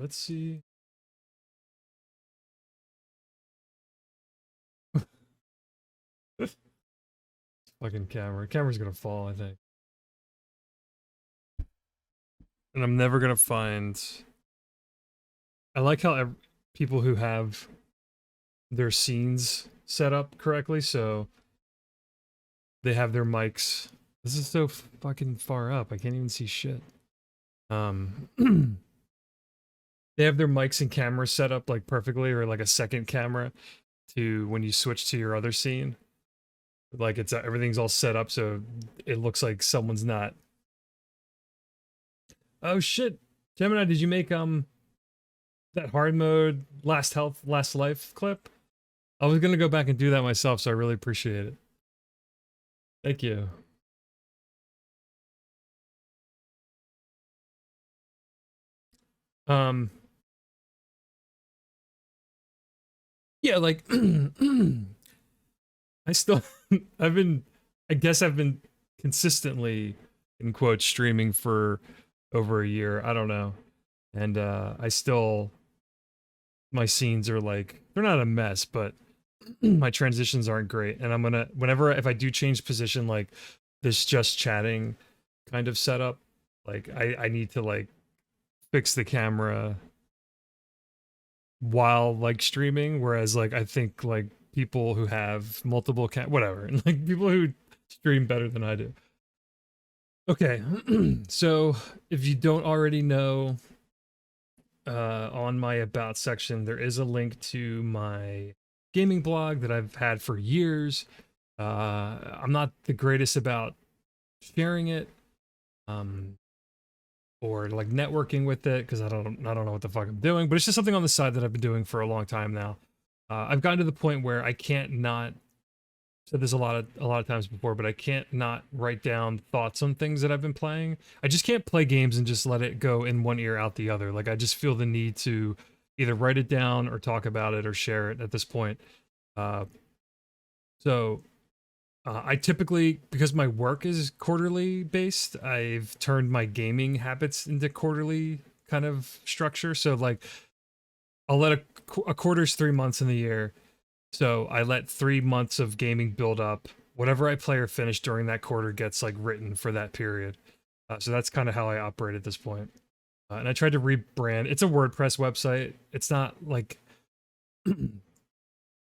Let's see. Fucking camera. Camera's gonna fall, I think. And I'm never gonna find. I like how people who have their scenes set up correctly, so they have their mics. This is so fucking far up. I can't even see shit. They have their mics and cameras set up like perfectly, or like a second camera to when you switch to your other scene. Like it's everything's all set up so it looks like someone's not. Oh shit, Gemini, did you make that hard mode last health last life clip? I was gonna go back and do that myself, so I really appreciate it. Thank you. Um, yeah, like I still, I've been, I guess I've been consistently in quotes streaming for over a year. I don't know, and I still, my scenes are like they're not a mess, but my transitions aren't great, and I'm gonna whenever if I do change position like this just chatting kind of setup, like I need to like fix the camera while like streaming, whereas like I think like people who have multiple whatever, like people who stream better than I do. Okay, so if you don't already know, on my about section there is a link to my gaming blog that I've had for years. I'm not the greatest about sharing it, um, or like networking with it because I don't know what the fuck I'm doing, but it's just something on the side that I've been doing for a long time now. I've gotten to the point where I can't not said this a lot of times before, but I can't not write down thoughts on things that I've been playing. I just can't play games and just let it go in one ear out the other. Like I just feel the need to either write it down or talk about it or share it at this point. Uh, so I typically, because my work is quarterly based, I've turned my gaming habits into quarterly kind of structure. So like I'll let a quarter's 3 months in the year. So I let 3 months of gaming build up. Whatever I play or finish during that quarter gets like written for that period. So that's kind of how I operate at this point. And I tried to rebrand. It's a WordPress website. It's not like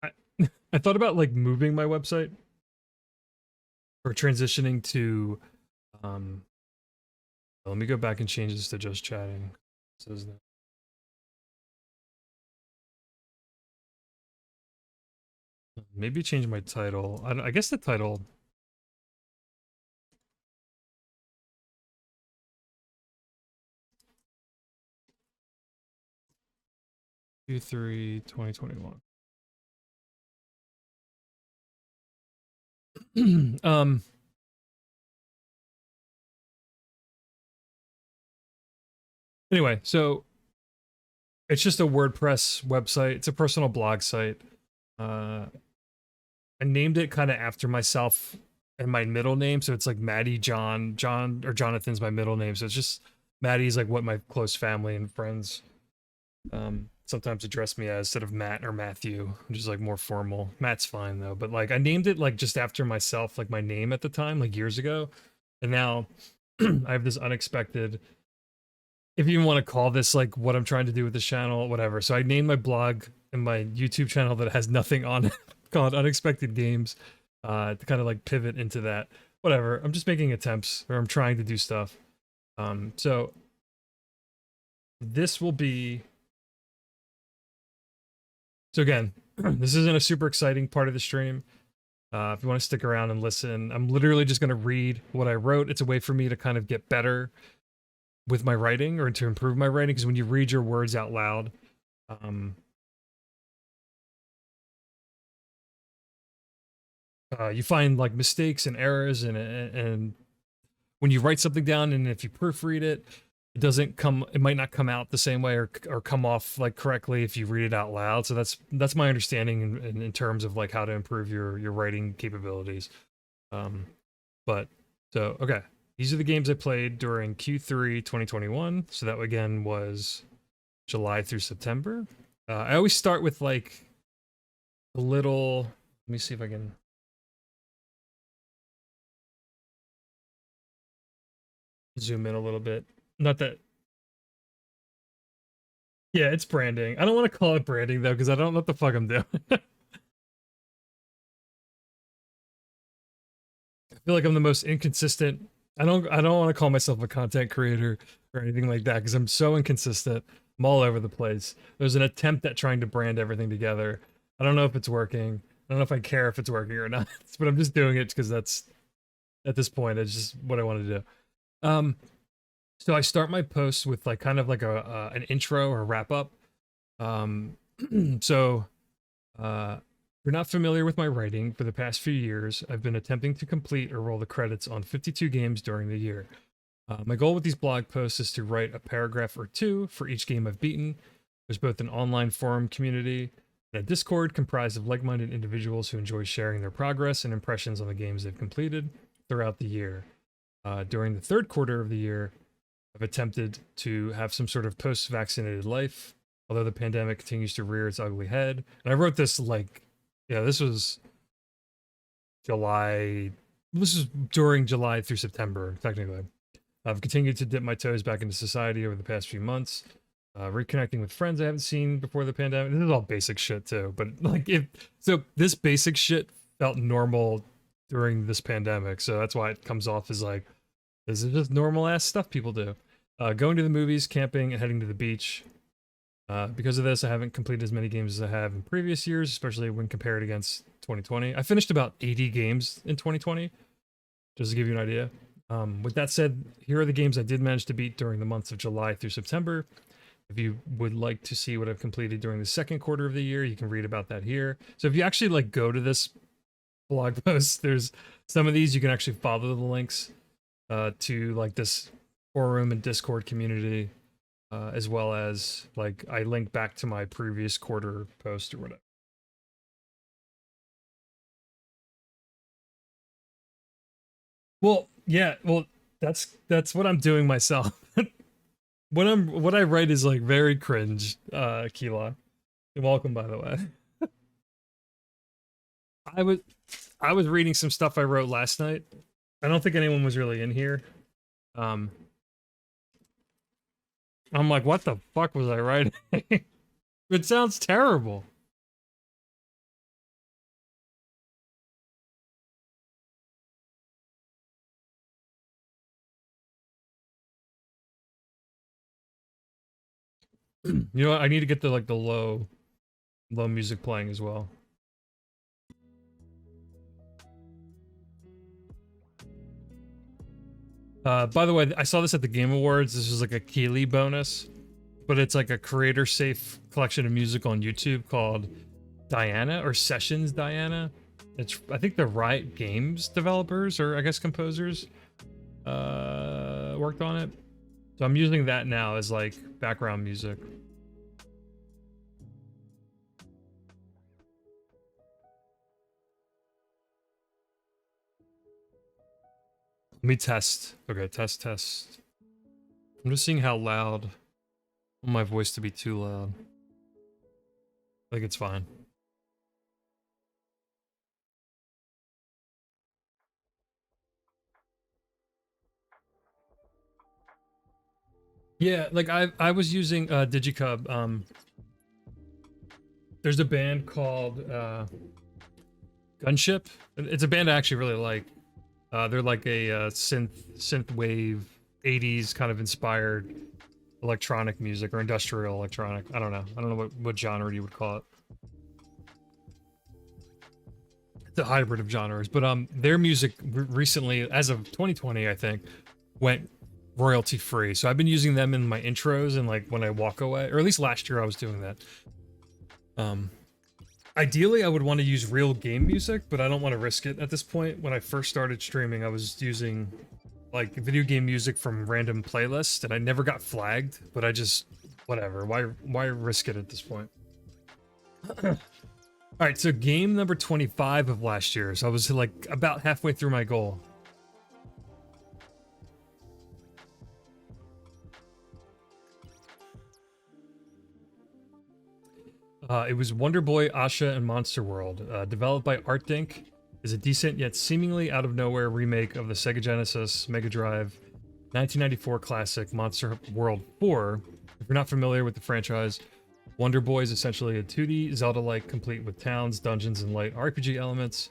I, I thought about like moving my website or transitioning to. Um, Let me go back and change this to just chatting. It says that. Maybe change my title. I guess the title. Q3 2021. Anyway, so it's just a WordPress website. It's a personal blog site. Uh, I named it kind of after myself and my middle name, so it's like Maddie John. John or Jonathan's my middle name, so it's just Maddie's like what my close family and friends sometimes address me as, instead of Matt or Matthew, which is like more formal. Matt's fine though, but like I named it like just after myself, like my name at the time, like years ago, and now I have this unexpected, if you even want to call this like what I'm trying to do with this channel, whatever. So I named my blog and my YouTube channel that has nothing on it called Unexpected Games, to kind of like pivot into that. Whatever. I'm just making attempts, or I'm trying to do stuff. So this will be. So again, this isn't a super exciting part of the stream. If you want to stick around and listen, I'm literally just going to read what I wrote. It's a way for me to kind of get better with my writing, or to improve my writing, because when you read your words out loud, you find like mistakes and errors, and when you write something down and if you proofread it, it might not come out the same way, or come off like correctly if you read it out loud. So that's my understanding in terms of like how to improve your writing capabilities. But so okay, these are the games I played during Q3 2021. So that again was July through September. I always start with like a little. Let me see if I can. Zoom in a little bit. Not that. Yeah, it's branding. I don't want to call it branding though, because I don't know what the fuck I'm doing. I feel like I'm the most inconsistent. I don't want to call myself a content creator or anything like that because I'm so inconsistent. I'm all over the place. There's an attempt at trying to brand everything together. I don't know if it's working. I don't know if I care if it's working or not, but I'm just doing it because that's at this point it's just what I want to do. So I start my posts with like kind of like a an intro or wrap up. Um, so if you're not familiar with my writing, for the past few years, I've been attempting to complete or roll the credits on 52 games during the year. My goal with these blog posts is to write a paragraph or two for each game I've beaten. There's both an online forum community and a Discord comprised of like-minded individuals who enjoy sharing their progress and impressions on the games they've completed throughout the year. During the third quarter of the year, I've attempted to have some sort of post-vaccinated life, although the pandemic continues to rear its ugly head. And I wrote this like, yeah, this was July. This is during July through September, technically. I've continued to dip my toes back into society over the past few months, reconnecting with friends I haven't seen before the pandemic. This is all basic shit too, but like this basic shit felt normal during this pandemic, so that's why it comes off as like this is just normal ass stuff people do. Going to the movies, camping, and heading to the beach. Because of this, I haven't completed as many games as I have in previous years, especially when compared against 2020. I finished about 80 games in 2020, just to give you an idea. With that said, here are the games I did manage to beat during the months of July through September. If you would like to see what I've completed during the second quarter of the year, you can read about that here. So if you actually like go to this blog post, there's some of these you can actually follow the links to like this forum and Discord community, as well as like I link back to my previous quarter post or whatever. Well, yeah, well that's what I'm doing myself. What I write is like very cringe, Keylock. You're welcome, by the way. I was I was reading some stuff I wrote last night. I don't think anyone was really in here. Um I'm like, what the fuck was I writing? It sounds terrible. You know what? I need to get the like the low music playing as well. By the way, I saw this at the Game Awards. This was like a Keeley bonus, but it's like a creator safe collection of music on YouTube called Diana or Sessions Diana. It's I think the Riot Games developers or I guess composers worked on it. So I'm using that now as like background music. Let me test. Okay, test. I'm just seeing how loud. I want my voice to be too loud. I think it's fine. Yeah, like I was using Digicub. There's a band called Gunship. It's a band I actually really like. They're like a synth wave 80s kind of inspired electronic music or industrial electronic. I don't know what genre you would call it. It's a hybrid of genres, but their music recently, as of 2020, I think, went royalty free. So I've been using them in my intros and like when I walk away, or at least last year I was doing that. Ideally, I would want to use real game music, but I don't want to risk it at this point. When I first started streaming, I was using like video game music from random playlists, and I never got flagged. But I just whatever. Why risk it at this point? All right, so game number 25 of last year. So I was like about halfway through my goal. It was Wonder Boy, Asha, and Monster World, developed by ArtDink. Is a decent yet seemingly out of nowhere remake of the Sega Genesis Mega Drive 1994 classic Monster World 4. If you're not familiar with the franchise, Wonder Boy is essentially a 2D Zelda-like, complete with towns, dungeons, and light RPG elements.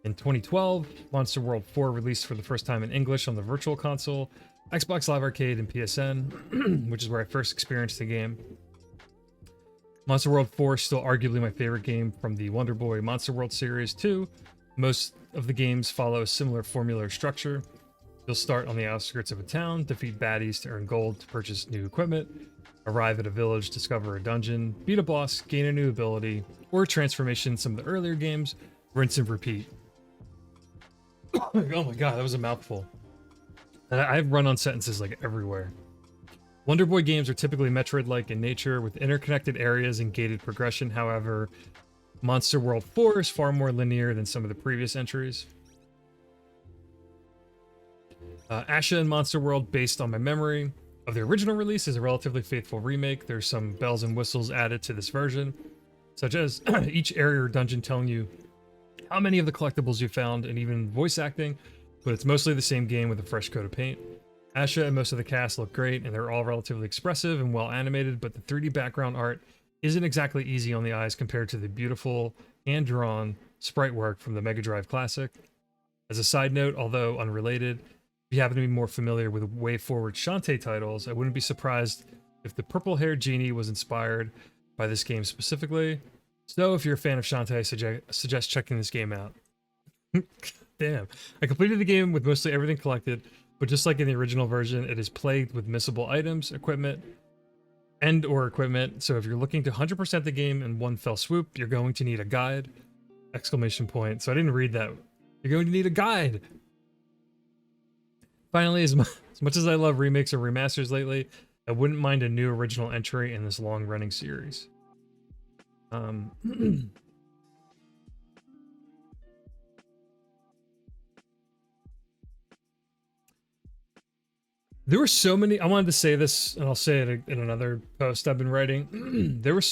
In 2012, Monster World 4 released for the first time in English on the Virtual Console, Xbox Live Arcade, and PSN, which is where I first experienced the game. Monster World 4 is still arguably my favorite game from the Wonder Boy Monster World series too. Most of the games follow a similar formula or structure. You'll start on the outskirts of a town, defeat baddies to earn gold to purchase new equipment, arrive at a village, discover a dungeon, beat a boss, gain a new ability, or transformation in some of the earlier games, rinse and repeat. Oh my god, that was a mouthful. I've run on sentences like everywhere. Wonder Boy games are typically Metroid-like in nature, with interconnected areas and gated progression. However, Monster World 4 is far more linear than some of the previous entries. Asha and Monster World, based on my memory of the original release, is a relatively faithful remake. There's some bells and whistles added to this version, such as each area or dungeon telling you how many of the collectibles you found, and even voice acting, but it's mostly the same game with a fresh coat of paint. Asha and most of the cast look great, and they're all relatively expressive and well animated, but the 3D background art isn't exactly easy on the eyes compared to the beautiful, hand-drawn sprite work from the Mega Drive Classic. As a side note, although unrelated, if you happen to be more familiar with WayForward Shantae titles, I wouldn't be surprised if the purple-haired genie was inspired by this game specifically. So if you're a fan of Shantae, I suggest checking this game out. Damn. I completed the game with mostly everything collected, but just like in the original version, it is plagued with missable items, equipment, and/or equipment. So if you're looking to 100% the game in one fell swoop, you're going to need a guide! Exclamation point. So I didn't read that. You're going to need a guide! Finally, as much as I love remakes or remasters lately, I wouldn't mind a new original entry in this long-running series. There were so many, I wanted to say this, and I'll say it in another post I've been writing. There's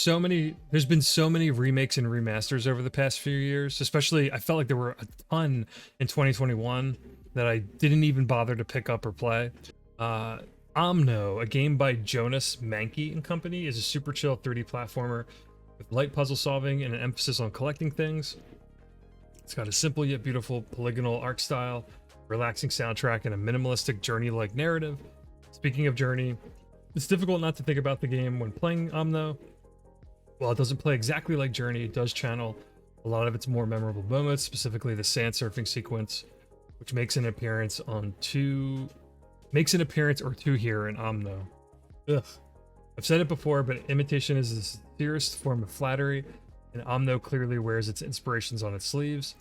been so many remakes and remasters over the past few years, especially I felt like there were a ton in 2021 that I didn't even bother to pick up or play. Omno, a game by Jonas Mankey and Company, is a super chill 3D platformer with light puzzle solving and an emphasis on collecting things. It's got a simple yet beautiful polygonal art style, relaxing soundtrack, and a minimalistic journey-like narrative. Speaking of journey, it's difficult not to think about the game when playing Omno. While it doesn't play exactly like Journey, it does channel a lot of its more memorable moments, specifically the sand surfing sequence, which makes an appearance or two here in Omno. Ugh. I've said it before, but imitation is the sincerest form of flattery, and Omno clearly wears its inspirations on its sleeves.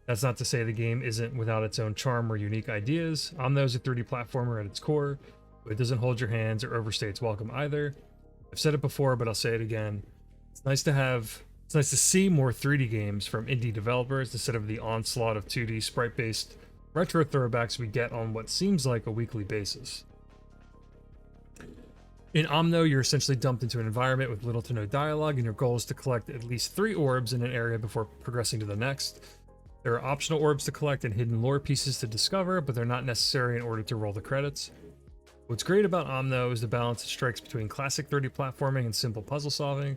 That's not to say the game isn't without its own charm or unique ideas. Omno is a 3D platformer at its core, but it doesn't hold your hands or overstay its welcome either. I've said it before, but I'll say it again. It's nice to see more 3D games from indie developers instead of the onslaught of 2D sprite-based retro throwbacks we get on what seems like a weekly basis. In Omno, you're essentially dumped into an environment with little to no dialogue, and your goal is to collect at least 3 orbs in an area before progressing to the next. There are optional orbs to collect and hidden lore pieces to discover, but they're not necessary in order to roll the credits. What's great about Omno is the balance it strikes between classic 3D platforming and simple puzzle solving.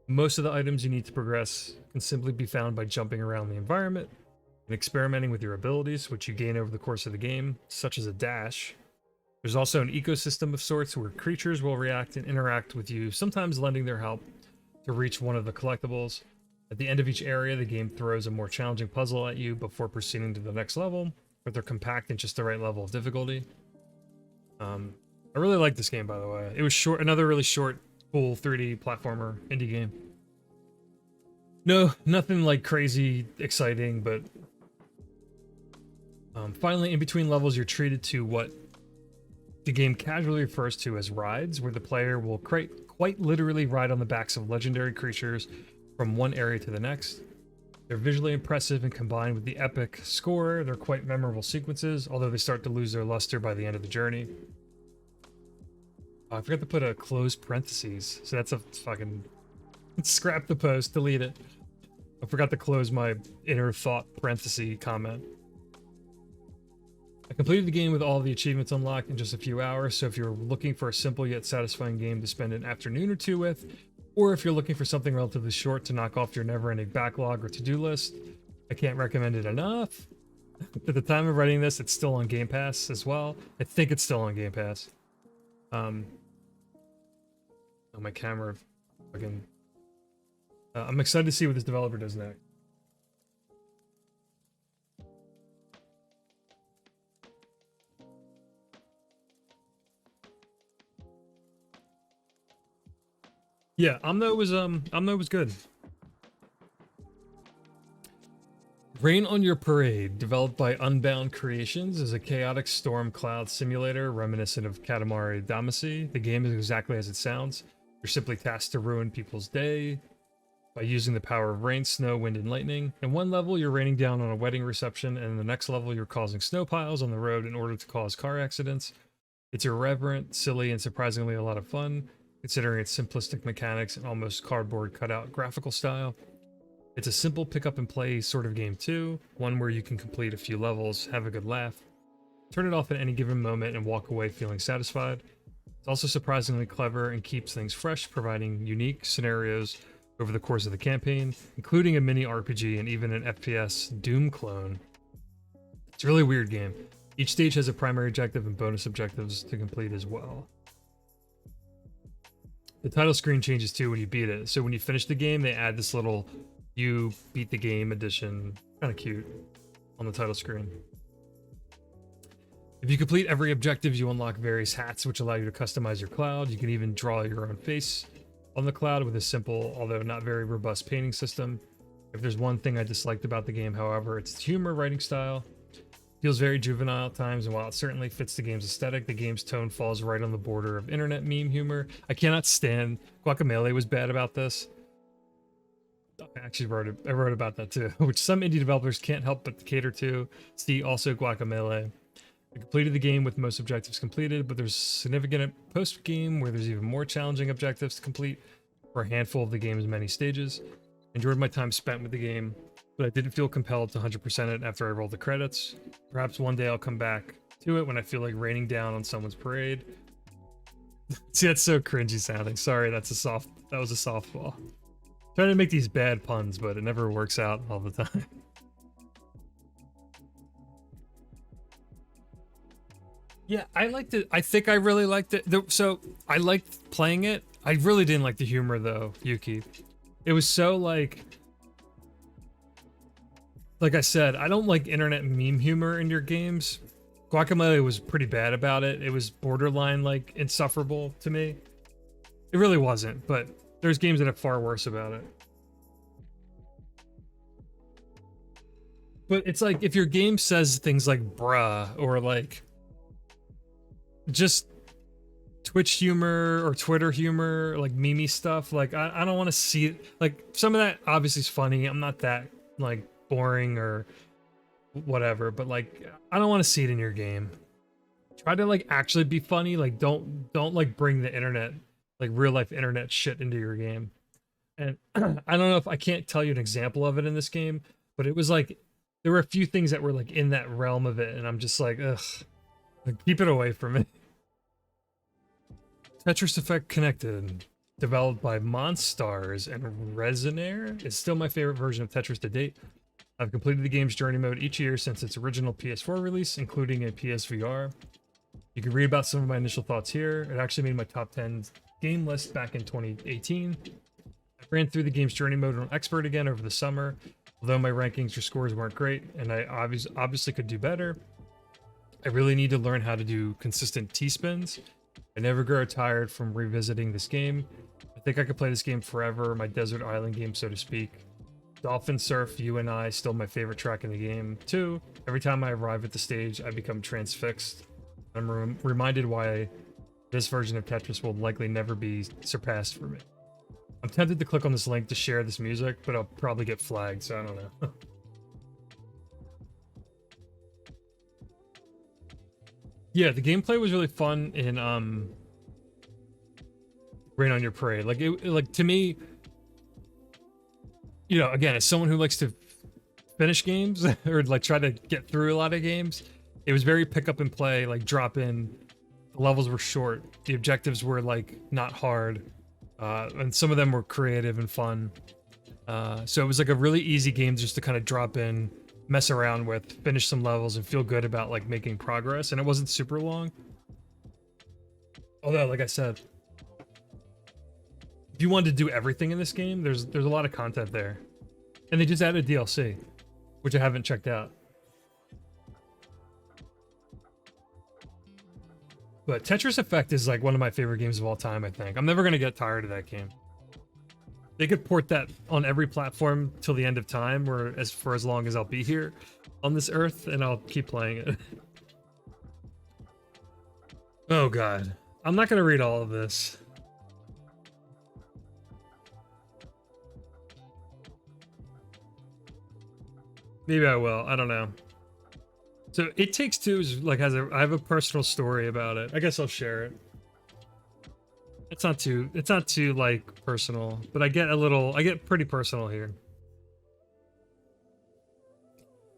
Most of the items you need to progress can simply be found by jumping around the environment and experimenting with your abilities, which you gain over the course of the game, such as a dash. There's also an ecosystem of sorts where creatures will react and interact with you, sometimes lending their help to reach one of the collectibles. At the end of each area, the game throws a more challenging puzzle at you before proceeding to the next level, but they're compact in just the right level of difficulty. I really like this game, by the way. It was short, another really short, cool 3D platformer indie game. No, nothing like crazy exciting, but finally, in between levels, you're treated to what the game casually refers to as rides, where the player will quite literally ride on the backs of legendary creatures from one area to the next. They're visually impressive, and combined with the epic score, they're quite memorable sequences, although they start to lose their luster by the end of the journey. I forgot to put a closed parentheses, so that's a fucking Scrap the post, delete it. I forgot to close my inner thought parenthesis comment. I completed the game with all the achievements unlocked in just a few hours, so if you're looking for a simple yet satisfying game to spend an afternoon or two with, or if you're looking for something relatively short to knock off your never-ending backlog or to-do list, I can't recommend it enough. At the time of writing this, it's still on Game Pass as well. I think it's still on Game Pass. Oh, my camera fucking... I'm excited to see what this developer does next. Yeah, Omno was good. Rain on Your Parade, developed by Unbound Creations, is a chaotic storm cloud simulator reminiscent of Katamari Damacy. The game is exactly as it sounds. You're simply tasked to ruin people's day by using the power of rain, snow, wind, and lightning. In one level, you're raining down on a wedding reception, and in the next level, you're causing snow piles on the road in order to cause car accidents. It's irreverent, silly, and surprisingly a lot of fun, considering its simplistic mechanics and almost cardboard cutout graphical style. It's a simple pick up and play sort of game too, one where you can complete a few levels, have a good laugh, turn it off at any given moment, and walk away feeling satisfied. It's also surprisingly clever and keeps things fresh, providing unique scenarios over the course of the campaign, including a mini RPG and even an FPS Doom clone. It's a really weird game. Each stage has a primary objective and bonus objectives to complete as well. The title screen changes too when you beat it, so when you finish the game, they add this little "You beat the game" edition, kind of cute, on the title screen. If you complete every objective, you unlock various hats which allow you to customize your cloud. You can even draw your own face on the cloud with a simple, although not very robust painting system. If there's one thing I disliked about the game, however, it's its humor writing style. Feels very juvenile at times, and while it certainly fits the game's aesthetic, the game's tone falls right on the border of internet meme humor. I cannot stand... Guacamelee was bad about this. I actually wrote about that too, which some indie developers can't help but cater to. See also Guacamelee. I completed the game with most objectives completed, but there's significant post-game where there's even more challenging objectives to complete for a handful of the game's many stages. Enjoyed my time spent with the game, but I didn't feel compelled to 100% it after I rolled the credits. Perhaps one day I'll come back to it when I feel like raining down on someone's parade. See, that's so cringy sounding. Sorry, that was a softball. Trying to make these bad puns, but it never works out all the time. Yeah, I liked it. I think I really liked it. So I liked playing it. I really didn't like the humor though, Yuki. It was so like I said, I don't like internet meme humor in your games. Guacamelee was pretty bad about it. It was borderline like insufferable to me. It really wasn't, but there's games that are far worse about it. But it's like if your game says things like bruh or like just Twitch humor or Twitter humor, like meme stuff, like I don't want to see it. Like some of that obviously is funny. I'm not that like boring or whatever, but like I don't want to see it in your game. Try to like actually be funny. Like don't like bring the internet, like real life internet shit into your game. And I don't know if I can't tell you an example of it in this game, but it was like there were a few things that were like in that realm of it, and I'm just like, ugh, like, keep it away from me. Tetris Effect Connected, developed by Monstars and Resinair, is still my favorite version of Tetris to date. I've completed the game's journey mode each year since its original PS4 release, including a PSVR. You can read about some of my initial thoughts here. It actually made my top 10 game list back in 2018. I ran through the game's journey mode on Expert again over the summer, although my rankings or scores weren't great, and I obviously could do better. I really need to learn how to do consistent T-spins. I never grow tired from revisiting this game. I think I could play this game forever, my desert island game, so to speak. Dolphin Surf, You and I, still my favorite track in the game, too. Every time I arrive at the stage, I become transfixed. I'm reminded why this version of Tetris will likely never be surpassed for me. I'm tempted to click on this link to share this music, but I'll probably get flagged, so I don't know. Yeah, the gameplay was really fun in Rain on Your Parade. Like to me, you know, again, as someone who likes to finish games or like try to get through a lot of games, it was very pick up and play, like drop in. The levels were short. The objectives were like not hard. And some of them were creative and fun. So it was like a really easy game just to kind of drop in, mess around with, finish some levels, and feel good about like making progress. And it wasn't super long. Although, like I said, if you wanted to do everything in this game, there's a lot of content there. And they just added DLC, which I haven't checked out. But Tetris Effect is like one of my favorite games of all time, I think. I'm never going to get tired of that game. They could port that on every platform till the end of time, or for as long as I'll be here on this earth, and I'll keep playing it. Oh god. I'm not going to read all of this. Maybe I will. I don't know. So It Takes Two is like I have a personal story about it. I guess I'll share it. It's not too like personal, but I get pretty personal here.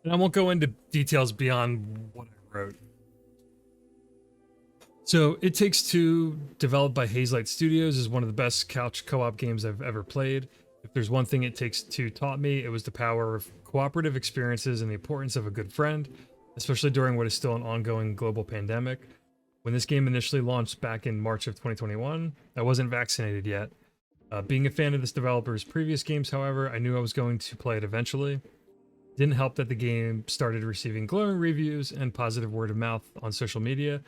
And I won't go into details beyond what I wrote. So It Takes Two, developed by Hazelight Studios, is one of the best couch co-op games I've ever played. If there's one thing It Takes Two taught me, it was the power of cooperative experiences and the importance of a good friend, especially during what is still an ongoing global pandemic. When this game initially launched back in March of 2021, I wasn't vaccinated yet. Being a fan of this developer's previous games, however, I knew I was going to play it eventually. It didn't help that the game started receiving glowing reviews and positive word of mouth on social media.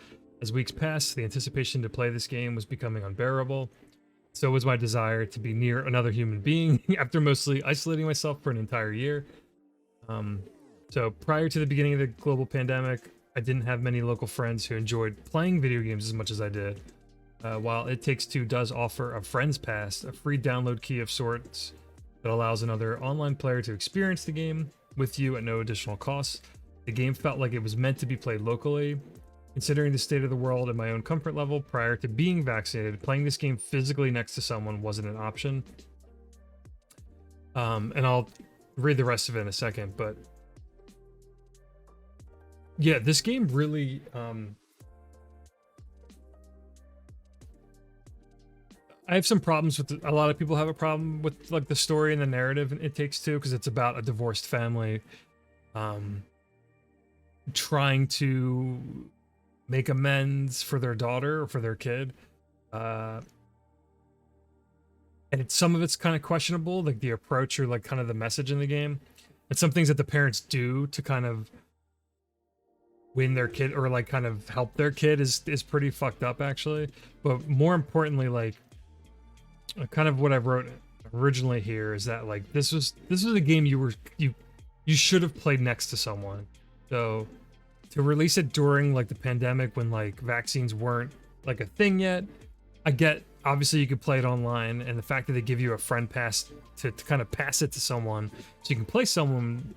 As weeks passed, the anticipation to play this game was becoming unbearable. So was my desire to be near another human being after mostly isolating myself for an entire year. So prior to the beginning of the global pandemic, I didn't have many local friends who enjoyed playing video games as much as I did. While It Takes Two does offer a Friends Pass, a free download key of sorts that allows another online player to experience the game with you at no additional cost, the game felt like it was meant to be played locally. Considering the state of the world and my own comfort level prior to being vaccinated, playing this game physically next to someone wasn't an option. And I'll read the rest of it in a second, but yeah, this game really I have some problems with a lot of people have a problem with like the story and the narrative in It Takes Two, because it's about a divorced family trying to make amends for their daughter or for their kid. And some of it's kind of questionable, like the approach or like kind of the message in the game. And some things that the parents do to kind of win their kid or like kind of help their kid is pretty fucked up actually. But more importantly, like kind of what I wrote originally here is that like this was a game you should have played next to someone. So to release it during like the pandemic when like vaccines weren't like a thing yet, I get obviously you could play it online, and the fact that they give you a friend pass to kind of pass it to someone so you can play someone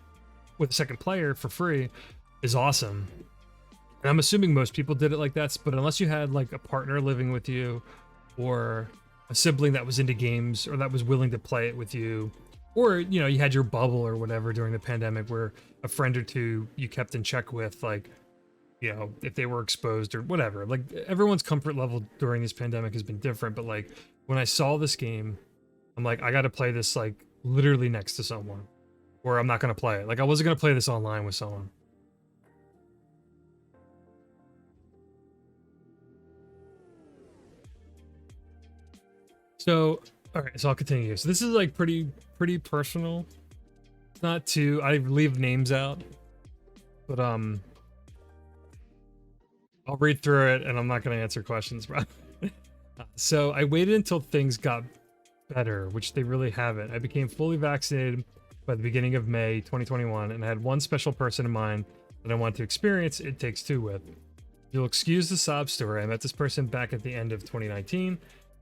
with a second player for free is awesome. And I'm assuming most people did it like that, but unless you had like a partner living with you or a sibling that was into games or that was willing to play it with you, or you know, you had your bubble or whatever during the pandemic where a friend or two you kept in check with, like, you know, if they were exposed or whatever. Like everyone's comfort level during this pandemic has been different, but like when I saw this game, I'm like, I gotta play this like literally next to someone, or I'm not gonna play it. Like I wasn't gonna play this online with someone. So, all right, so I'll continue. So this is like pretty personal. It's not too, I leave names out, but I'll read through it and I'm not going to answer questions, bro. So I waited until things got better, which they really haven't. I became fully vaccinated by the beginning of May 2021, and I had one special person in mind that I wanted to experience It Takes Two with. You'll excuse the sob story. I met this person back at the end of 2019.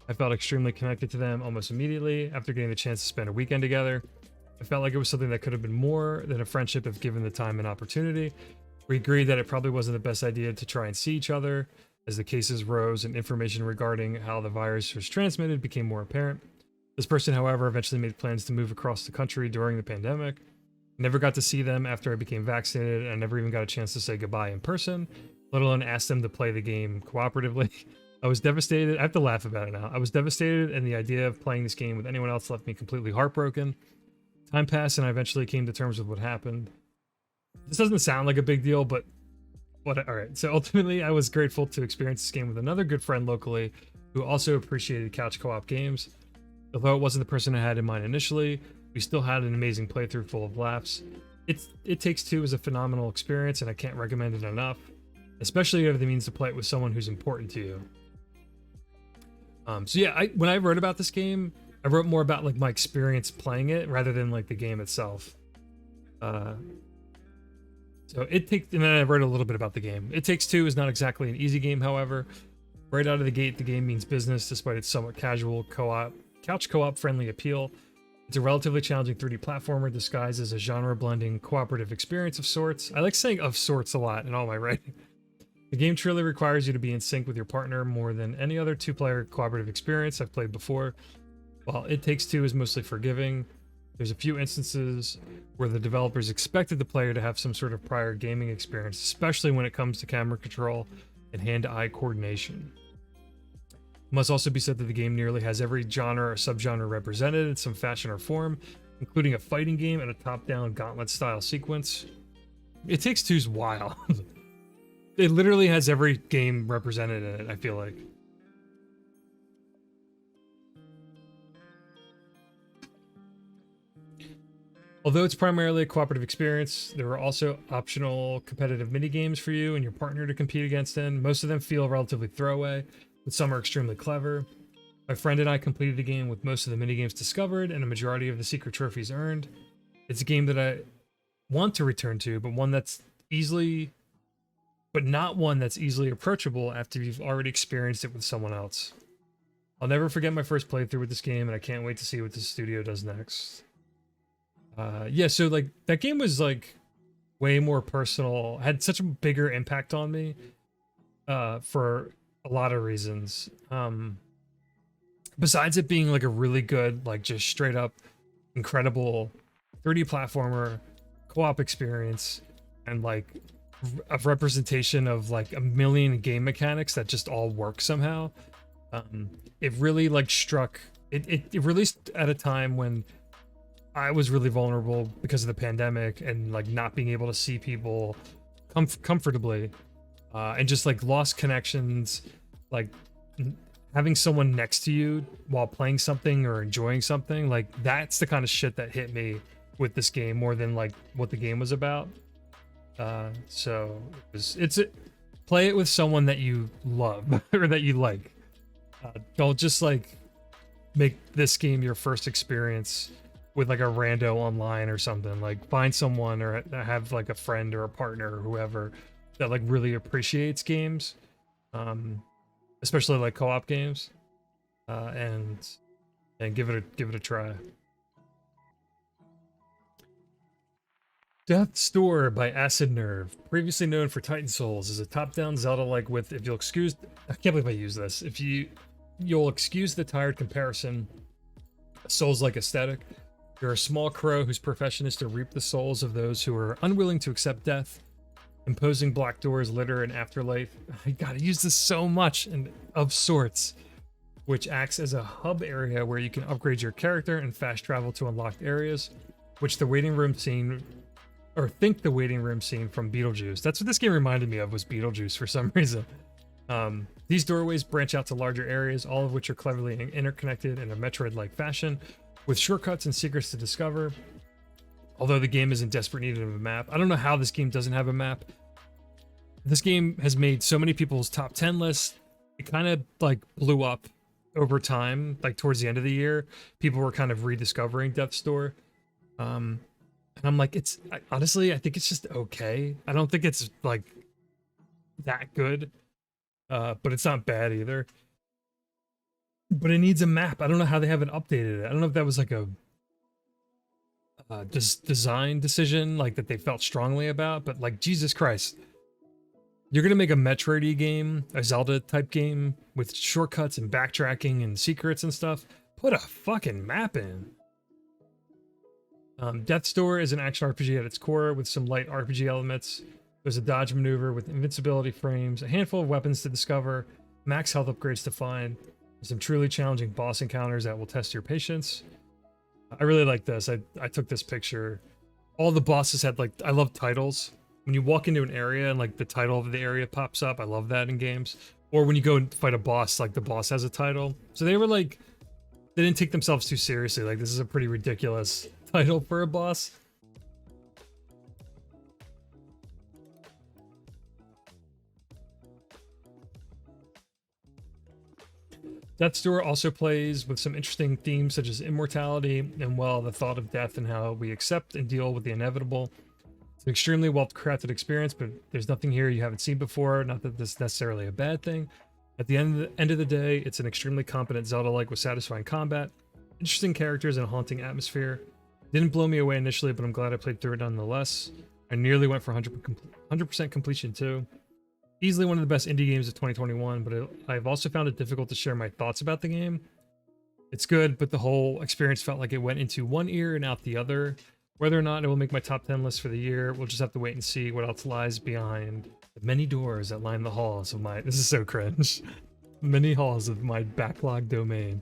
I felt extremely connected to them almost immediately after getting the chance to spend a weekend together. I felt like it was something that could have been more than a friendship if given the time and opportunity. We agreed that it probably wasn't the best idea to try and see each other as the cases rose and information regarding how the virus was transmitted became more apparent. This person, however, eventually made plans to move across the country during the pandemic. Never got to see them after I became vaccinated, and I never even got a chance to say goodbye in person, let alone ask them to play the game cooperatively. I was devastated. I have to laugh about it now. I was devastated, and the idea of playing this game with anyone else left me completely heartbroken. Time passed, and I eventually came to terms with what happened. This doesn't sound like a big deal, but what? All right. So ultimately, I was grateful to experience this game with another good friend locally, who also appreciated couch co-op games. Although it wasn't the person I had in mind initially, we still had an amazing playthrough full of laughs. It Takes Two is a phenomenal experience, and I can't recommend it enough, especially if you have the means to play it with someone who's important to you. So yeah, when I wrote about this game, I wrote more about like my experience playing it rather than like the game itself. And then I wrote a little bit about the game. It Takes Two is not exactly an easy game, however. Right out of the gate, the game means business despite its somewhat casual couch co-op friendly appeal. It's a relatively challenging 3D platformer disguised as a genre-blending cooperative experience of sorts. I like saying "of sorts" a lot in all my writing. The game truly requires you to be in sync with your partner more than any other two-player cooperative experience I've played before. While It Takes Two is mostly forgiving, there's a few instances where the developers expected the player to have some sort of prior gaming experience, especially when it comes to camera control and hand-to-eye coordination. It must also be said that the game nearly has every genre or subgenre represented in some fashion or form, including a fighting game and a top-down gauntlet-style sequence. It Takes Two's wild. It literally has every game represented in it, I feel like. Although it's primarily a cooperative experience, there are also optional competitive minigames for you and your partner to compete against in. Most of them feel relatively throwaway, but some are extremely clever. My friend and I completed the game with most of the minigames discovered and a majority of the secret trophies earned. It's a game that I want to return to, but not one that's easily approachable after you've already experienced it with someone else. I'll never forget my first playthrough with this game, and I can't wait to see what the studio does next. Yeah, so like that game was like way more personal, had such a bigger impact on me for a lot of reasons. Besides it being like a really good, like just straight up incredible 3D platformer co-op experience, and like a representation of like a million game mechanics that just all work somehow. It really like struck it released at a time when I was really vulnerable because of the pandemic and like not being able to see people comfortably, and just like lost connections, like having someone next to you while playing something or enjoying something. Like that's the kind of shit that hit me with this game more than like what the game was about. So play it with someone that you love or that you like. Don't just like make this game your first experience with like a rando online or something. Like find someone or have like a friend or a partner or whoever that like really appreciates games, especially like co-op games, and give it a try. Death's Door by Acid Nerve, previously known for Titan Souls, is a top-down Zelda-like with, if you'll excuse, I can't believe I use this, you'll excuse the tired comparison, Souls-like aesthetic. You're a small crow whose profession is to reap the souls of those who are unwilling to accept death. Imposing black doors litter an afterlife. I gotta use this so much, and of sorts, which acts as a hub area where you can upgrade your character and fast travel to unlocked areas, which the waiting room scene from Beetlejuice. That's what this game reminded me of, was Beetlejuice for some reason. These doorways branch out to larger areas, all of which are cleverly interconnected in a Metroid-like fashion, with shortcuts and secrets to discover. Although the game is in desperate need of a map. I don't know how this game doesn't have a map. This game has made so many people's top 10 lists. It kind of like blew up over time, like towards the end of the year. People were kind of rediscovering Death's Door. And I'm like, honestly, I think it's just okay. I don't think it's like that good, but it's not bad either. But it needs a map. I don't know how they haven't updated it. I don't know if that was like a design decision, like that they felt strongly about, but like, Jesus Christ. You're gonna make a Metroid game, a Zelda type game with shortcuts and backtracking and secrets and stuff. Put a fucking map in. Death's Door is an action RPG at its core with some light RPG elements. There's a dodge maneuver with invincibility frames, a handful of weapons to discover, max health upgrades to find, and some truly challenging boss encounters that will test your patience. I really like this. I took this picture. All the bosses had like, I love titles. When you walk into an area and like the title of the area pops up, I love that in games. Or when you go and fight a boss, like the boss has a title. So they were like, they didn't take themselves too seriously. Like this is a pretty ridiculous title for a boss. Death's Door also plays with some interesting themes such as immortality and, well, the thought of death and how we accept and deal with the inevitable. It's an extremely well-crafted experience, but there's nothing here you haven't seen before. Not that this is necessarily a bad thing. At the end of the day, it's an extremely competent Zelda-like with satisfying combat, interesting characters, and a haunting atmosphere. Didn't blow me away initially, but I'm glad I played through it nonetheless. I nearly went for 100% completion too. Easily one of the best indie games of 2021, but I've also found it difficult to share my thoughts about the game. It's good, but the whole experience felt like it went into one ear and out the other. Whether or not it will make my top 10 list for the year, we'll just have to wait and see what else lies behind the many doors that line the halls of my... This is so cringe. Many halls of my backlog domain.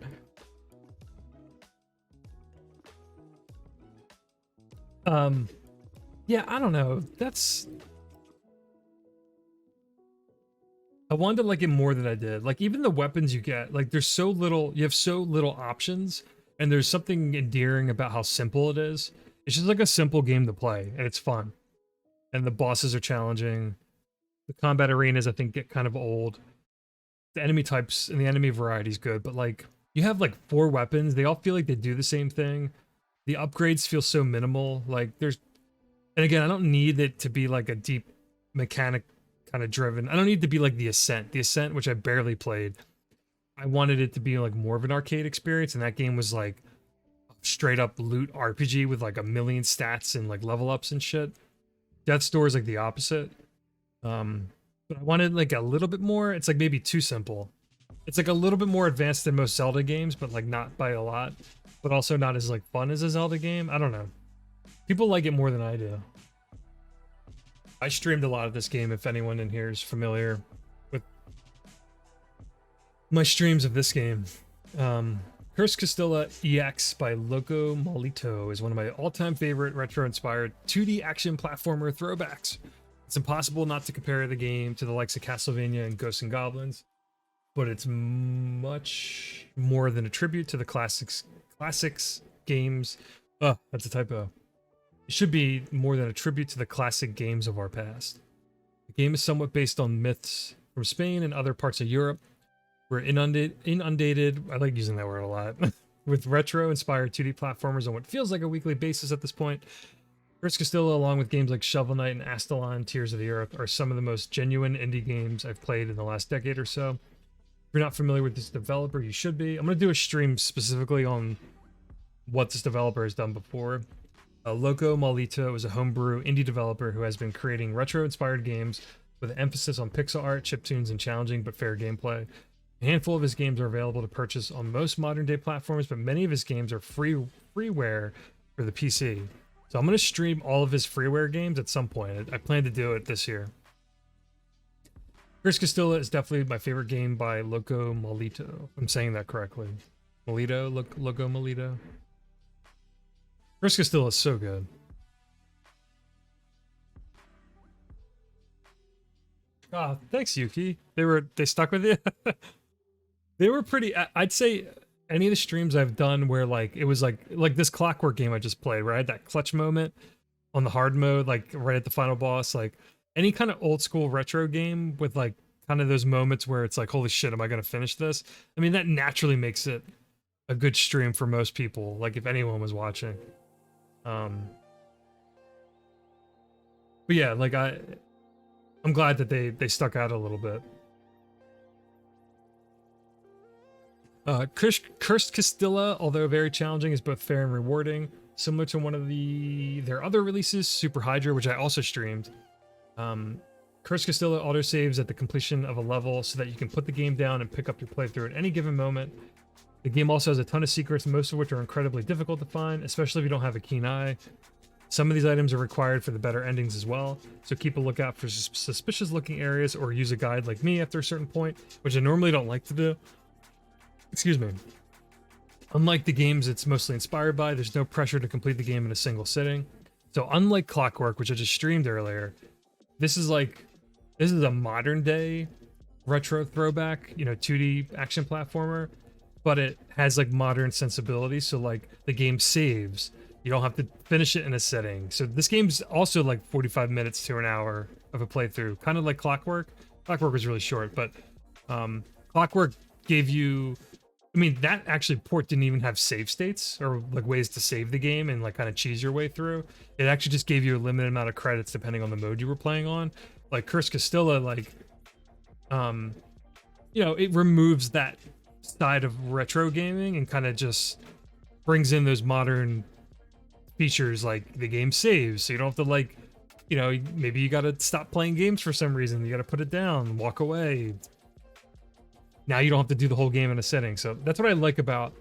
Yeah, I don't know. That's... I wanted to like it more than I did. Like even the weapons you get, like there's so little, you have so little options, and there's something endearing about how simple it is. It's just like a simple game to play, and it's fun. And the bosses are challenging. The combat arenas, I think, get kind of old. The enemy types and the enemy variety is good, but like you have like 4 weapons, they all feel like they do the same thing. The upgrades feel so minimal. Like there's, and again, I don't need it to be like a deep mechanic kind of driven. I don't need to be like the Ascent. The Ascent, which I barely played, I wanted it to be like more of an arcade experience, and that game was like straight up loot RPG with like a million stats and like level ups and shit. Death's Door is like the opposite. But I wanted like a little bit more. It's like maybe too simple. It's like a little bit more advanced than most Zelda games, but like not by a lot, but also not as like fun as a Zelda game. I don't know. People like it more than I do. I streamed a lot of this game, if anyone in here is familiar with my streams of this game. Curse Castilla EX by Loco Molito is one of my all-time favorite retro-inspired 2D action platformer throwbacks. It's impossible not to compare the game to the likes of Castlevania and Ghosts and Goblins, but it's much more than a tribute to the classics games. Oh, that's a typo. It should be more than a tribute to the classic games of our past. The game is somewhat based on myths from Spain and other parts of Europe. We're inundated, I like using that word a lot, with retro-inspired 2D platformers on what feels like a weekly basis at this point. Curse Castilla, along with games like Shovel Knight and Astalon Tears of the Earth, are some of the most genuine indie games I've played in the last decade or so. If you're not familiar with this developer, you should be. I'm going to do a stream specifically on what this developer has done before. Loco Molito is a homebrew indie developer who has been creating retro-inspired games with an emphasis on pixel art, chiptunes, and challenging but fair gameplay. A handful of his games are available to purchase on most modern-day platforms, but many of his games are freeware for the PC. So I'm going to stream all of his freeware games at some point. I plan to do it this year. Curse Castilla is definitely my favorite game by Loco Molito. I'm saying that correctly. Molito? Loco Molito? Curse Castilla is so good. Ah, thanks, Yuki. They stuck with you. They were pretty. I'd say any of the streams I've done where like it was like this Clockwork game I just played, where I had that clutch moment on the hard mode, like right at the final boss. Like any kind of old school retro game with like kind of those moments where it's like, holy shit, am I gonna finish this? I mean, that naturally makes it a good stream for most people. Like if anyone was watching. But yeah, like I'm glad that they stuck out a little bit. Cursed Castilla, although very challenging, is both fair and rewarding. Similar to one of their other releases, Super Hydra, which I also streamed. Cursed Castilla autosaves at the completion of a level so that you can put the game down and pick up your playthrough at any given moment. The game also has a ton of secrets, most of which are incredibly difficult to find, especially if you don't have a keen eye. Some of these items are required for the better endings as well, so keep a lookout for suspicious looking areas or use a guide like me after a certain point, which I normally don't like to do. Excuse me. Unlike the games it's mostly inspired by, there's no pressure to complete the game in a single sitting. So unlike Clockwork, which I just streamed earlier, this is a modern day retro throwback, 2D action platformer, but it has like modern sensibilities. So like the game saves. You don't have to finish it in a sitting. So this game's also like 45 minutes to an hour of a playthrough, kind of like Clockwork. Clockwork was really short, but Clockwork gave you, that actually port didn't even have save states or like ways to save the game and like kind of cheese your way through. It actually just gave you a limited amount of credits depending on the mode you were playing on. Like Curse Castilla, it removes that side of retro gaming and kind of just brings in those modern features like the game saves, so you don't have to maybe you gotta stop playing games for some reason, you gotta put it down, walk away. Now you don't have to do the whole game in a setting. So that's what I like about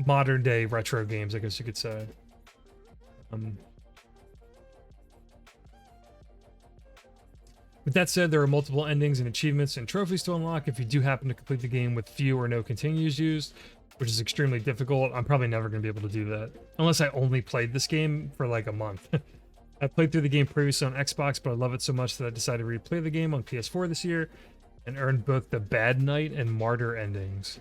modern day retro games, I guess you could say. With that said, there are multiple endings and achievements and trophies to unlock if you do happen to complete the game with few or no continues used, which is extremely difficult. I'm probably never going to be able to do that unless I only played this game for like a month. I played through the game previously on Xbox, but I love it so much that I decided to replay the game on PS4 this year and earned both the Bad Knight and Martyr endings.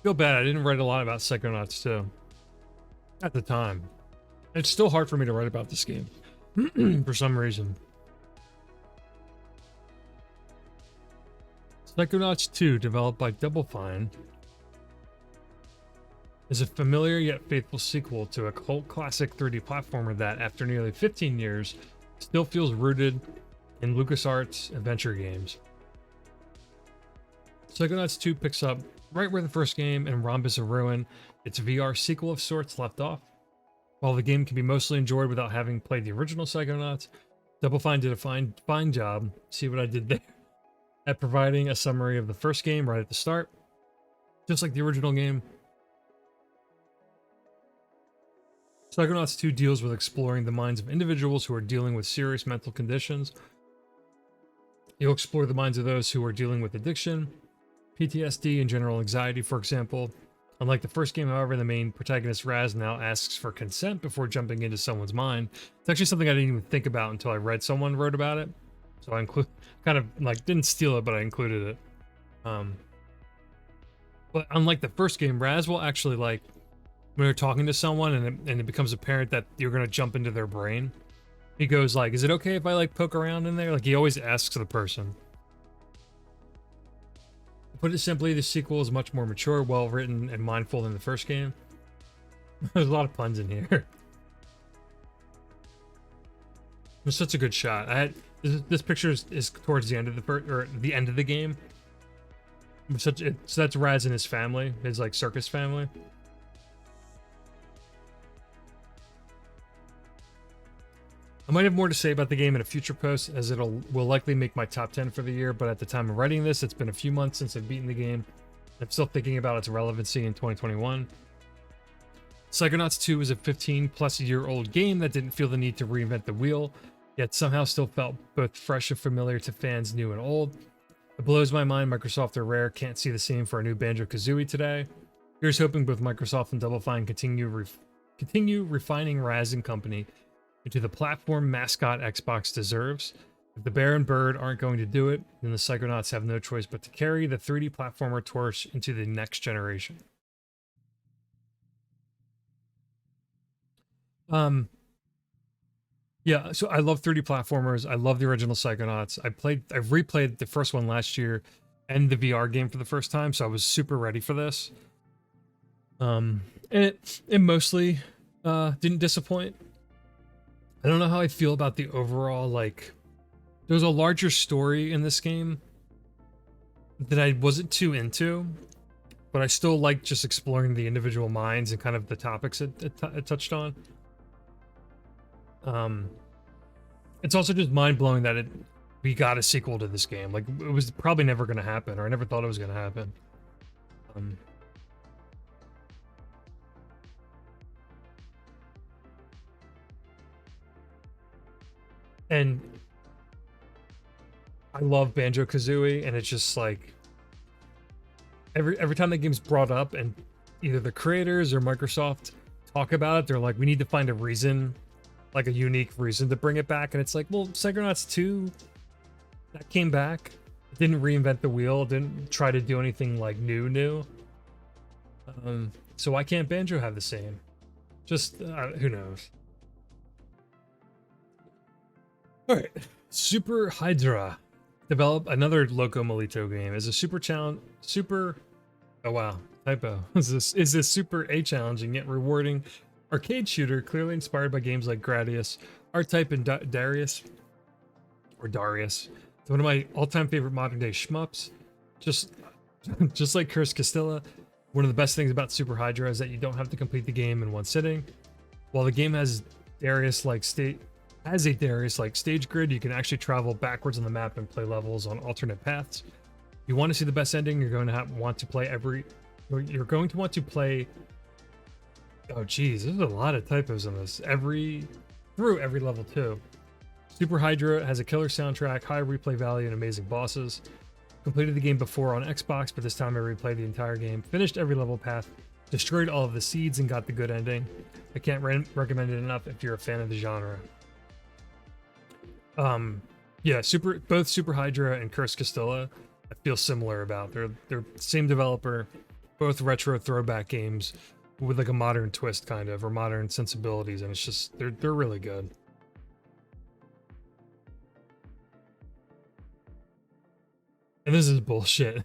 Feel bad I didn't write a lot about Psychonauts 2 at the time. It's still hard for me to write about this game for some reason. Psychonauts 2, developed by Double Fine, is a familiar yet faithful sequel to a cult classic 3D platformer that, after nearly 15 years, still feels rooted in LucasArts adventure games. Psychonauts 2 picks up right where the first game and Rhombus of Ruin, its VR sequel of sorts, left off. While the game can be mostly enjoyed without having played the original Psychonauts, Double Fine did a fine job, see what I did there, at providing a summary of the first game right at the start, just like the original game. Psychonauts 2 deals with exploring the minds of individuals who are dealing with serious mental conditions. You'll explore the minds of those who are dealing with addiction, PTSD, and general anxiety, for example. Unlike the first game, however, the main protagonist Raz now asks for consent before jumping into someone's mind. It's actually something I didn't even think about until I read someone wrote about it. So I didn't steal it, but I included it. But unlike the first game, Raz will actually, when you're talking to someone and it becomes apparent that you're going to jump into their brain, he goes is it okay if I poke around in there? He always asks the person. To put it simply, the sequel is much more mature, well written, and mindful than the first game. There's a lot of puns in here. It was such a good shot. This picture is towards the end of the end of the game. So that's Raz and his family, his circus family. I might have more to say about the game in a future post, as will likely make my top 10 for the year, but at the time of writing this, it's been a few months since I've beaten the game. I'm still thinking about its relevancy in 2021. Psychonauts 2 is a 15-plus-year-old game that didn't feel the need to reinvent the wheel, yet somehow still felt both fresh and familiar to fans new and old. It blows my mind Microsoft or Rare can't see the same for a new Banjo-Kazooie today. Here's hoping both Microsoft and Double Fine continue refining Raz and Company into the platform mascot Xbox deserves. If the Bear and Bird aren't going to do it, then the Psychonauts have no choice but to carry the 3D platformer torch into the next generation. Yeah, so I love 3D platformers. I love the original Psychonauts. I've replayed the first one last year and the VR game for the first time, so I was super ready for this. And it mostly didn't disappoint. I don't know how I feel about the overall, there's a larger story in this game that I wasn't too into, but I still like just exploring the individual minds and kind of the topics it touched on. It's also just mind-blowing that we got a sequel to this game. Like, it was probably never going to happen, or I never thought it was going to happen. And I love Banjo-Kazooie, and it's just like every time the game's brought up and either the creators or Microsoft talk about it, they're like, we need to find a reason, like a unique reason to bring it back. And it's like, well, Psychonauts 2, that came back. It didn't reinvent the wheel, it didn't try to do anything like new. So why can't Banjo have the same? Just, who knows? All right, Super Hydra. Develop another Loco Molito game as a oh wow, typo. Is this super a challenging yet rewarding arcade shooter clearly inspired by games like Gradius, R-Type, and Darius. It's one of my all-time favorite modern day shmups. Just like Curse Castilla, one of the best things about Super Hydra is that you don't have to complete the game in one sitting. While the game has a Darius-like stage grid, you can actually travel backwards on the map and play levels on alternate paths. If you want to see the best ending, you're going to want to play oh geez, there's a lot of typos in this. Through every level too. Super Hydra has a killer soundtrack, high replay value, and amazing bosses. Completed the game before on Xbox, but this time I replayed the entire game, finished every level path, destroyed all of the seeds, and got the good ending. I can't recommend it enough if you're a fan of the genre. Yeah, both Super Hydra and Curse Castilla I feel similar about. They're same developer, both retro throwback games with like a modern twist kind of, or modern sensibilities, and it's just they're really good. And this is bullshit.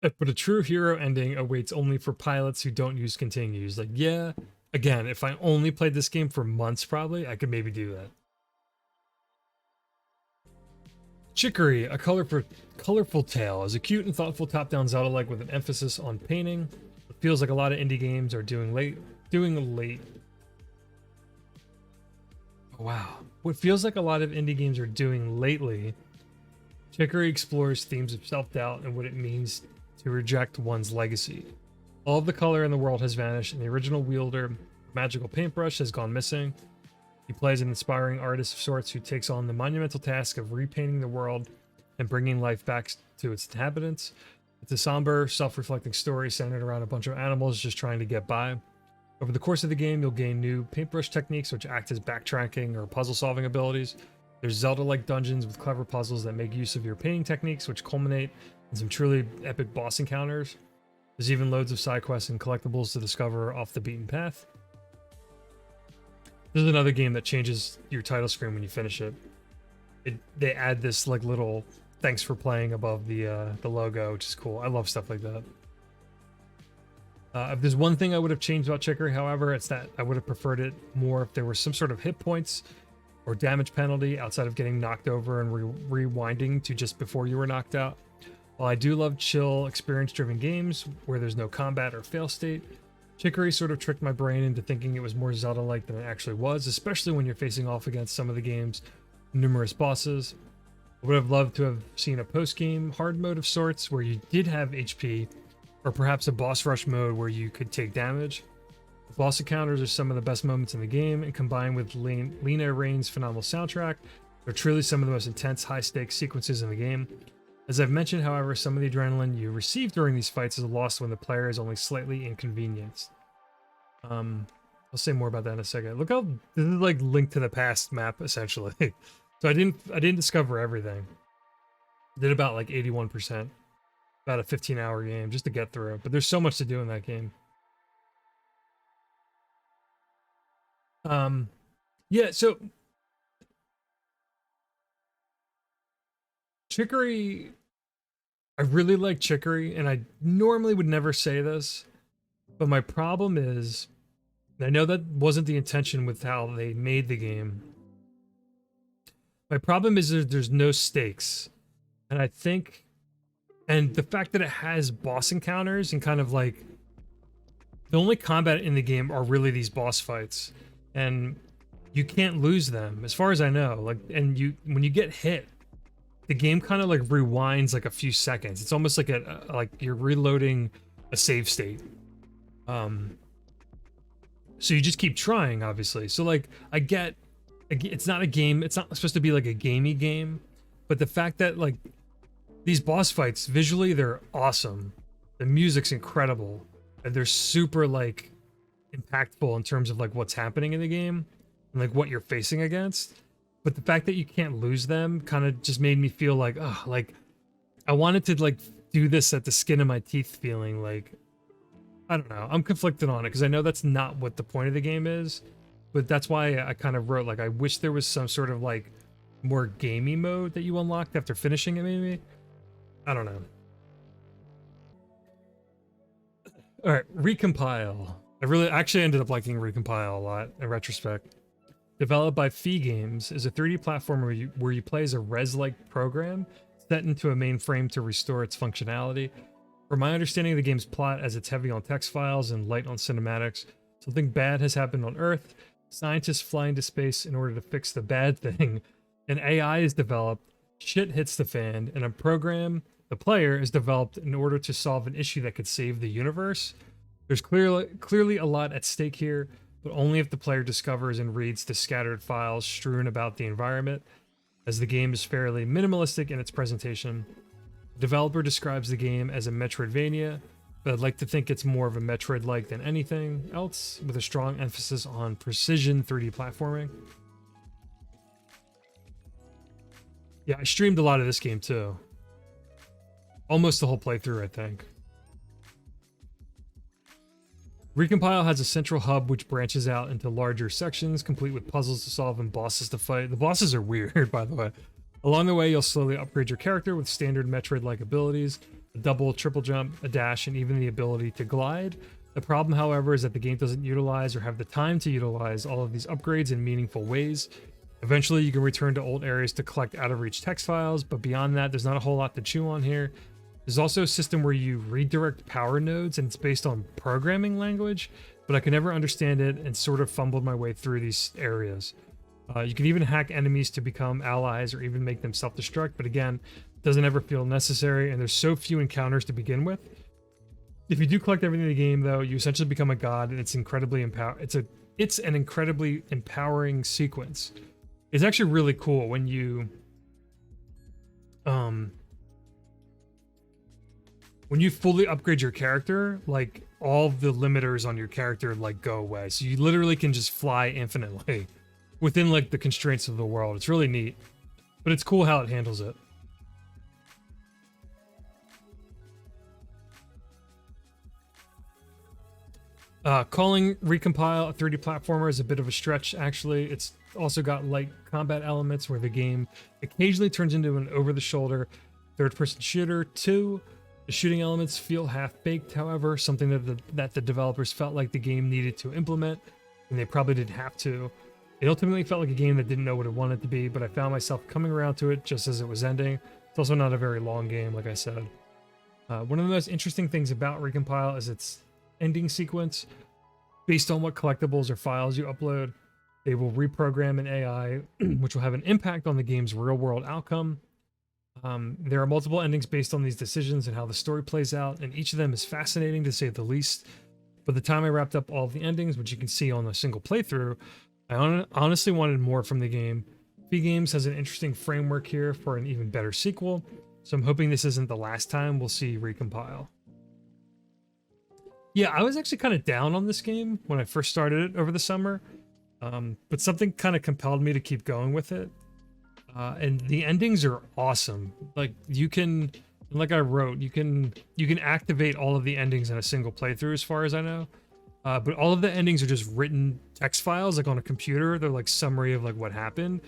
But a true hero ending awaits only for pilots who don't use continues. Like, yeah, again, if I only played this game for months, probably I could maybe do that. Chicory, a colorful tale, is a cute and thoughtful top-down Zelda-like with an emphasis on painting. It feels like a lot of indie games are doing late. Oh, wow. What feels like a lot of indie games are doing lately. Chicory explores themes of self-doubt and what it means to reject one's legacy. All of the color in the world has vanished, and the original wielder, magical paintbrush, has gone missing. He plays an inspiring artist of sorts who takes on the monumental task of repainting the world and bringing life back to its inhabitants. It's a somber, self-reflecting story centered around a bunch of animals just trying to get by. Over the course of the game, you'll gain new paintbrush techniques which act as backtracking or puzzle-solving abilities. There's Zelda-like dungeons with clever puzzles that make use of your painting techniques, which culminate in some truly epic boss encounters. There's even loads of side quests and collectibles to discover off the beaten path. This is another game that changes your title screen when you finish it. They add this like little thanks for playing above the logo, which is cool. I love stuff like that. If there's one thing I would have changed about Chicory, however, it's that I would have preferred it more if there was some sort of hit points or damage penalty outside of getting knocked over and rewinding to just before you were knocked out. While I do love chill, experience-driven games where there's no combat or fail state, Chicory sort of tricked my brain into thinking it was more Zelda-like than it actually was, especially when you're facing off against some of the game's numerous bosses. I would have loved to have seen a post-game hard mode of sorts where you did have HP, or perhaps a boss rush mode where you could take damage. The boss encounters are some of the best moments in the game, and combined with Lena Raine's phenomenal soundtrack, they're truly some of the most intense high-stakes sequences in the game. As I've mentioned, however, some of the adrenaline you receive during these fights is lost when the player is only slightly inconvenienced. I'll say more about that in a second. Look how this is like Link to the Past map essentially. So I didn't discover everything. I did about like 81%, about a 15-hour game just to get through. But there's so much to do in that game. Yeah, so Chicory, I really like Chicory, and I normally would never say this, but my problem is, and I know that wasn't the intention with how they made the game. My problem is there's no stakes, and I think, and the fact that it has boss encounters and kind of like, the only combat in the game are really these boss fights, and you can't lose them as far as I know. Like, and you when you get hit, the game kind of like rewinds like a few seconds. It's almost like like you're reloading a save state. So you just keep trying, obviously. So like I get it's not a game, it's not supposed to be like a gamey game, but the fact that like these boss fights visually they're awesome. The music's incredible and they're super like impactful in terms of like what's happening in the game and like what you're facing against. But the fact that you can't lose them kind of just made me feel like, oh, like I wanted to like do this at the skin of my teeth feeling. Like, I don't know, I'm conflicted on it because I know that's not what the point of the game is, but that's why I kind of wrote like I wish there was some sort of like more gamey mode that you unlocked after finishing it. Maybe, I don't know. All right, Recompile. I really actually ended up liking Recompile a lot in retrospect. Developed by Fee Games, is a 3D platformer where you play as a res-like program set into a mainframe to restore its functionality. From my understanding of the game's plot, as it's heavy on text files and light on cinematics, something bad has happened on Earth. Scientists fly into space in order to fix the bad thing. An AI is developed, shit hits the fan, and a program, the player, is developed in order to solve an issue that could save the universe. There's clearly a lot at stake here, but only if the player discovers and reads the scattered files strewn about the environment, as the game is fairly minimalistic in its presentation. The developer describes the game as a Metroidvania, but I'd like to think it's more of a Metroid-like than anything else, with a strong emphasis on precision 3D platforming. Yeah, I streamed a lot of this game too. Almost the whole playthrough, I think. Recompile has a central hub which branches out into larger sections, complete with puzzles to solve and bosses to fight. The bosses are weird, by the way. Along the way, you'll slowly upgrade your character with standard Metroid-like abilities, a double, triple jump, a dash, and even the ability to glide. The problem, however, is that the game doesn't utilize or have the time to utilize all of these upgrades in meaningful ways. Eventually, you can return to old areas to collect out-of-reach text files, but beyond that, there's not a whole lot to chew on here. There's also a system where you redirect power nodes, and it's based on programming language, but I could never understand it and sort of fumbled my way through these areas. You can even hack enemies to become allies or even make them self-destruct, but again, it doesn't ever feel necessary, and there's so few encounters to begin with. If you do collect everything in the game, though, you essentially become a god, and it's incredibly it's an incredibly empowering sequence. It's actually really cool when you fully upgrade your character, like all the limiters on your character like go away. So you literally can just fly infinitely within like the constraints of the world. It's really neat, but it's cool how it handles it. Calling Recompile a 3D platformer is a bit of a stretch, actually. It's also got light combat elements where the game occasionally turns into an over-the-shoulder third-person shooter. The shooting elements feel half-baked, however, something that the developers felt like the game needed to implement, and they probably didn't have to. It ultimately felt like a game that didn't know what it wanted to be, but I found myself coming around to it just as it was ending. It's also not a very long game, like I said. One of the most interesting things about Recompile is its ending sequence. Based on what collectibles or files you upload, they will reprogram an AI, which will have an impact on the game's real-world outcome. There are multiple endings based on these decisions and how the story plays out, and each of them is fascinating to say the least. By the time I wrapped up all of the endings, which you can see on a single playthrough, I honestly wanted more from the game. Fee Games has an interesting framework here for an even better sequel, so I'm hoping this isn't the last time we'll see Recompile. Yeah, I was actually kind of down on this game when I first started it over the summer, but something kind of compelled me to keep going with it. And the endings are awesome. Like you can, like I wrote, you can activate all of the endings in a single playthrough, as far as I know. But all of the endings are just written text files, like on a computer. They're like summary of like what happened,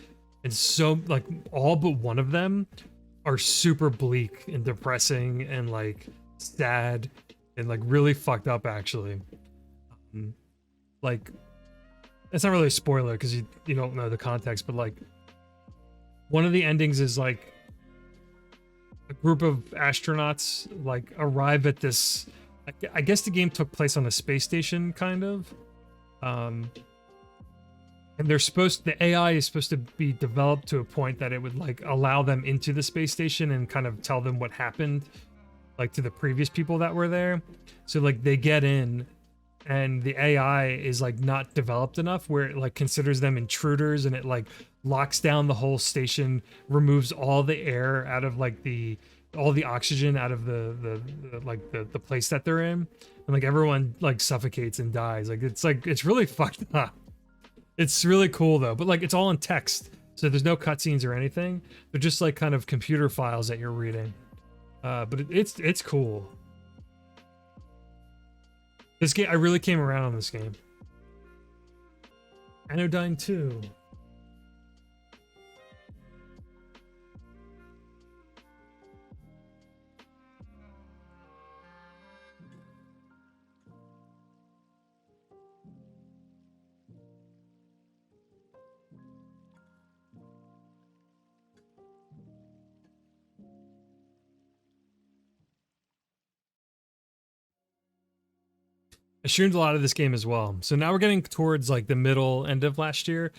and so like all but one of them are super bleak and depressing and like sad and like really fucked up, actually. Like it's not really a spoiler because you don't know the context, but like one of the endings is like a group of astronauts like arrive at this, I guess the game took place on a space station, kind of. And the AI is supposed to be developed to a point that it would like allow them into the space station and kind of tell them what happened, like to the previous people that were there. So like they get in, and the AI is like not developed enough where it like considers them intruders, and it like locks down the whole station, removes all the air out of like all the oxygen out of the place that they're in, and like everyone like suffocates and dies. Like it's really fucked up. It's really cool though, but like it's all in text, so there's no cutscenes or anything. They're just like kind of computer files that you're reading. But it's cool. This game, I really came around on this game. Anodyne 2. I streamed a lot of this game as well. So now we're getting towards like the middle end of last year.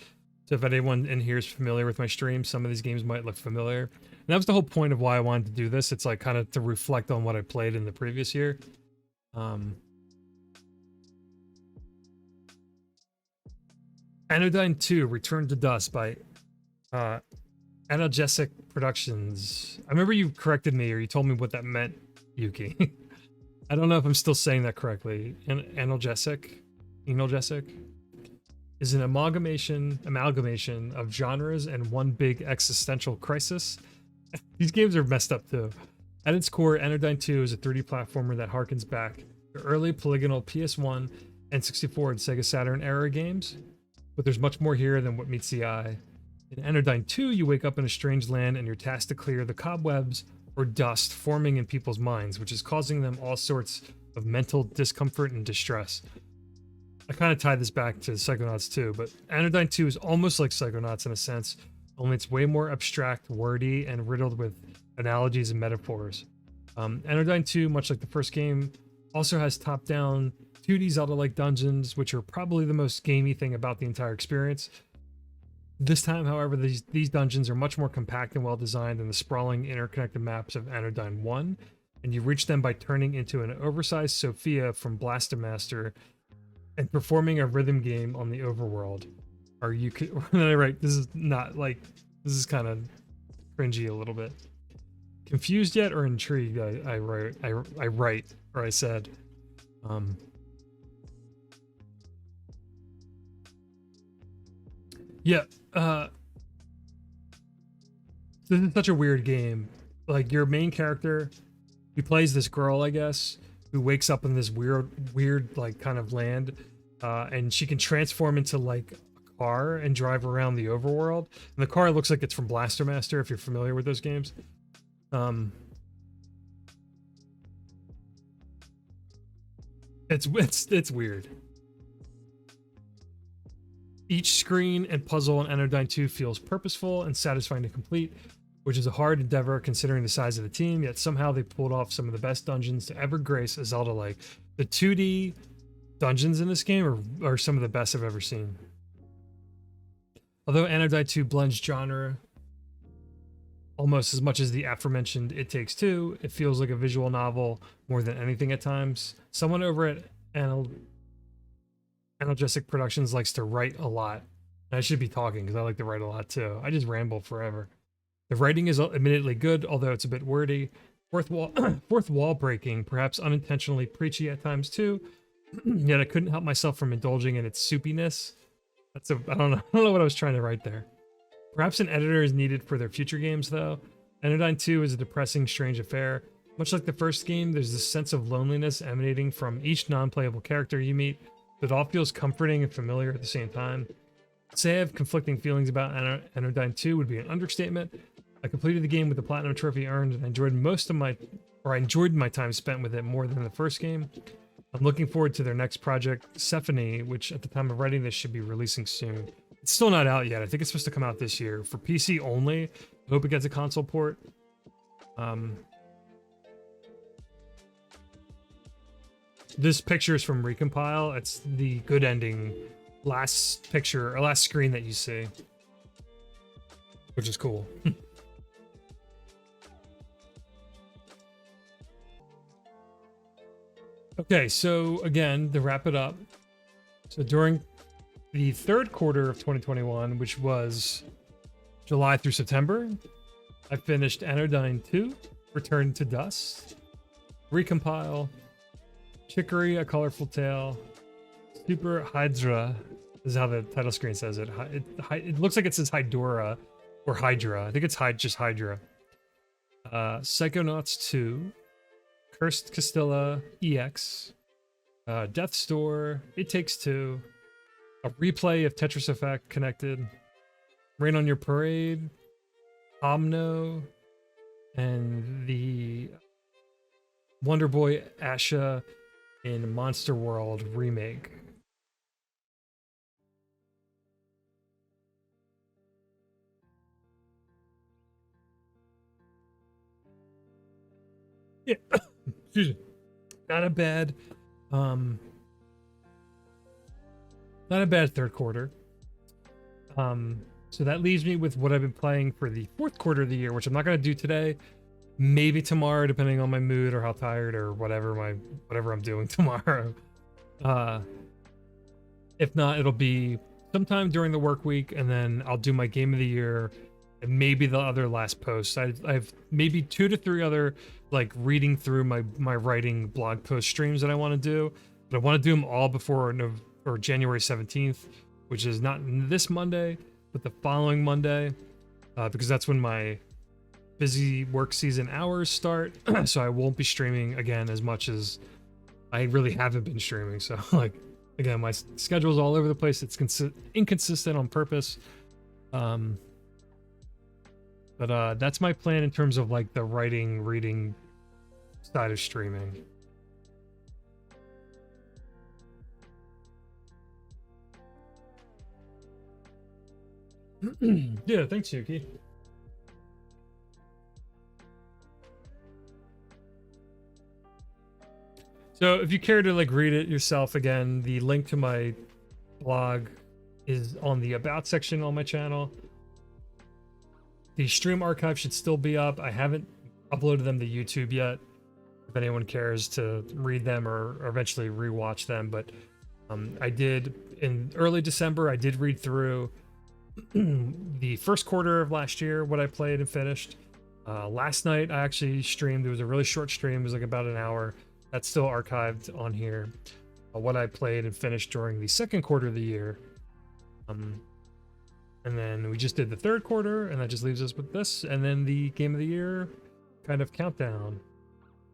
So if anyone in here is familiar with my stream, some of these games might look familiar. And that was the whole point of why I wanted to do this. It's like kind of to reflect on what I played in the previous year. Anodyne 2, Return to Dust by Analgesic Productions. I remember you corrected me, or you told me what that meant, Yuki. I don't know if I'm still saying that correctly. Analgesic is an amalgamation of genres and one big existential crisis. These games are messed up too. At its core, Anodyne 2 is a 3D platformer that harkens back to early polygonal PS1 and 64 and Sega Saturn era games, but there's much more here than what meets the eye. In Anodyne 2, you wake up in a strange land and you're tasked to clear the cobwebs or dust forming in people's minds, which is causing them all sorts of mental discomfort and distress. I kind of tied this back to Psychonauts 2, but Anodyne 2 is almost like Psychonauts in a sense, only it's way more abstract, wordy, and riddled with analogies and metaphors. Anodyne 2, much like the first game, also has top-down 2D Zelda-like dungeons, which are probably the most gamey thing about the entire experience. This time, however, these dungeons are much more compact and well-designed than the sprawling, interconnected maps of Anodyne 1, and you reach them by turning into an oversized Sophia from Blaster Master and performing a rhythm game on the overworld. Or you could, right, this is not like, this is kind of cringy a little bit. Confused yet or intrigued? I said. Yeah, this is such a weird game. Like, your main character, he plays this girl, I guess, who wakes up in this weird, like, kind of land, and she can transform into, like, a car and drive around the overworld. And the car looks like it's from Blaster Master, if you're familiar with those games. It's weird. Each screen and puzzle in Anodyne 2 feels purposeful and satisfying to complete, which is a hard endeavor considering the size of the team, yet somehow they pulled off some of the best dungeons to ever grace a Zelda-like. The 2D dungeons in this game are some of the best I've ever seen. Although Anodyne 2 blends genre almost as much as the aforementioned It Takes Two, it feels like a visual novel more than anything at times. Someone over at Analgesic Productions likes to write a lot. And I should be talking because I like to write a lot too. I just ramble forever. The writing is admittedly good, although it's a bit wordy. Fourth wall breaking, perhaps unintentionally preachy at times too. Yet I couldn't help myself from indulging in its soupiness. I don't know what I was trying to write there. Perhaps an editor is needed for their future games though. Anodyne 2 is a depressing, strange affair. Much like the first game, there's this sense of loneliness emanating from each non-playable character you meet. It all feels comforting and familiar at the same time. To say I have conflicting feelings about Anodyne 2 would be an understatement. I completed the game with the platinum trophy earned, and I enjoyed my time spent with it more than the first game. I'm looking forward to their next project, Sephony, which at the time of writing this should be releasing soon. It's still not out yet. I think it's supposed to come out this year for PC only. I hope it gets a console port. This picture is from Recompile. It's the good ending last picture or last screen that you see, which is cool. Okay, so again, to wrap it up, so during the third quarter of 2021, which was July through September, I finished Anodyne 2, Return to Dust, Recompile, Chicory, A Colorful Tale, Super Hydra, this is how the title screen says it. It looks like it says Hydora or Hydra. I think it's just Hydra. Psychonauts 2, Cursed Castilla EX, Death Store, It Takes Two, a replay of Tetris Effect Connected, Rain on Your Parade, Omno, and the Wonder Boy Asha in Monster World remake. Yeah, excuse me. Not a bad third quarter. So that leaves me with what I've been playing for the fourth quarter of the year, which I'm not going to do today. Maybe tomorrow, depending on my mood or how tired or whatever I'm doing tomorrow. If not, it'll be sometime during the work week, and then I'll do my game of the year and maybe the other last posts. I've maybe 2 to 3 other like reading through my writing blog post streams that I want to do, but I want to do them all before January 17th, which is not this Monday, but the following Monday, because that's when my busy work season hours start. So I won't be streaming again as much as I really haven't been streaming. So like, again, my schedule's all over the place. It's inconsistent on purpose. But that's my plan in terms of like the reading side of streaming. Yeah, thanks, Yuki. So if you care to like read it yourself, again, the link to my blog is on the about section on my channel. The stream archive should still be up. I haven't uploaded them to YouTube yet, if anyone cares to read them or eventually rewatch them. But I did, in early December, I did read through the first quarter of last year, what I played and finished. Last night, I actually streamed. It was a really short stream. It was like about an hour. That's still archived on here. What I played and finished during the second quarter of the year. And then we just did the third quarter, and that just leaves us with this, and then the game of the year kind of countdown.